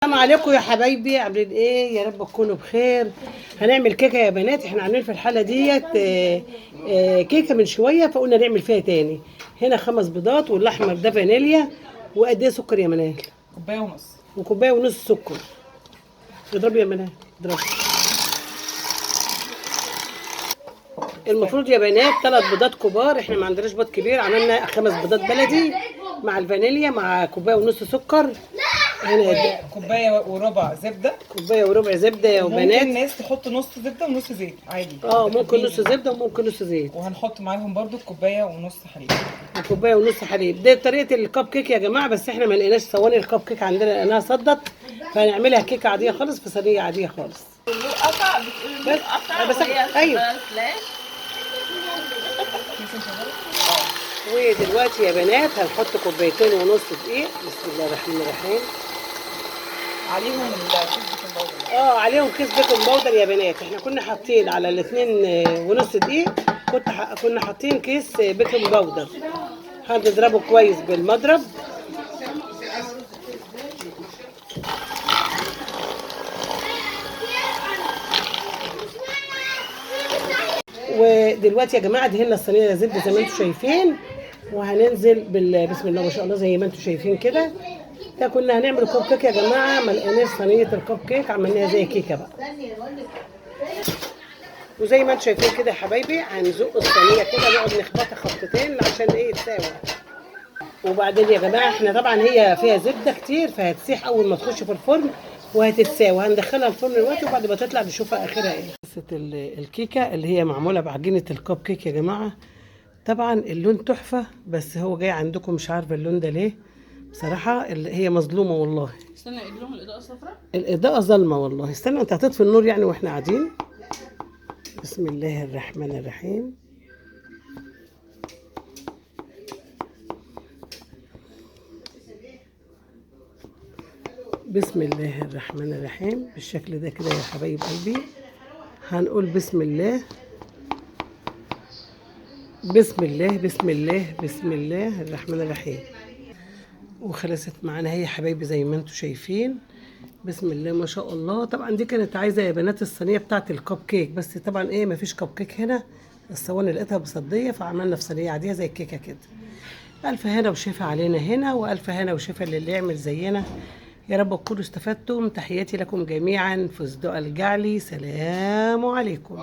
السلام عليكم يا حبايبي، عاملين ايه؟ يا رب تكونوا بخير. هنعمل كيكه يا بنات. احنا عاملين في الحله ديت كيكه من شويه، فقلنا نعمل فيها تاني. هنا 5 بيضات، والاحمر ده فانيليا. وقد ايه سكر يا منال؟ كوبايه ونص. وكوبايه ونص سكر. اضربي يا منال، اضربي. المفروض يا بنات 3 بيضات كبار، احنا ما عندناش بيض كبير، عملنا 5 بيضات بلدي مع الفانيليا مع كوبايه ونص سكر. هنا كوبايه وربع زبده. كوبايه وربع زبده يا ممكن بنات. الناس تحط نص زبده ونص زيت عادي. ممكن نص زبده وممكن نص زيت. وهنحط معاهم برضو كوبايه ونص حليب. وكوبايه ونص حليب. دي طريقه الكب كيك يا جماعه، بس احنا ما لقيناش صواني الكب كيك عندنا لانها صدت، فهنعملها كيكه عاديه خالص في صينيه عاديه خالص. بس ايوه. ودلوقتي يا بنات هنحط كوبايتين ونص دقيق. بسم الله الرحمن الرحيم. عليهم الكيس بيكنج باودر. عليهم كيس بيكنج باودر يا بنات. احنا كنا حاطين على الاثنين ونص دقيق، كنا حاطين كيس بيكنج باودر. هنضربه كويس بالمضرب. ودلوقتي يا جماعه دهنا الصينيه زبده زي ما انتم شايفين، وهننزل بسم الله ما شاء الله زي ما انتم شايفين كده. ده كنا هنعمل كوب كيك يا جماعه، ما لقيناش صينيه الكوب كيك، عملناها زي كيكه بقى. وزي ما انتم شايفين كده يا حبايبي، هنزق الصينيه كده، نقعد نخبطها خبطتين عشان ايه تساوي. وبعدين يا جماعه احنا طبعا هي فيها زبده كتير، فهتسيح اول ما تخش في الفرن وهتتساوي. هندخلها الفرن دلوقتي، وبعد ما تطلع نشوفها اخرها ايه. قصه الكيكه اللي هي معموله بعجينه الكب كيك يا جماعه. طبعا اللون تحفه، بس هو جاي عندكم مش عارفه اللون ده ليه بصراحه. هي مظلومه والله. استنى اللون الاضاءه صفراء. الاضاءه ظلمه والله. استنى، انت هتطفي النور يعني واحنا قاعدين؟ بسم الله الرحمن الرحيم. بسم الله الرحمن الرحيم. بالشكل ده كده يا حبايب قلبي. هنقول بسم الله بسم الله بسم الله بسم الله الرحمن الرحيم. وخلصت معانا هي يا حبايبي زي ما انتم شايفين. بسم الله ما شاء الله. طبعا دي كانت عايزه يا بنات الصينيه بتاعت الكب كيك، بس طبعا ايه مفيش كب كيك هنا. الصواني لقيتها بصديه، فعملنا في صينيه عاديه زي الكيكه كده. الف هنا وشفا علينا هنا، والف هنا وشفا للي يعمل زينا. يا رب تكونوا استفدتم. تحياتي لكم جميعا. فستق الجعلي. سلام عليكم.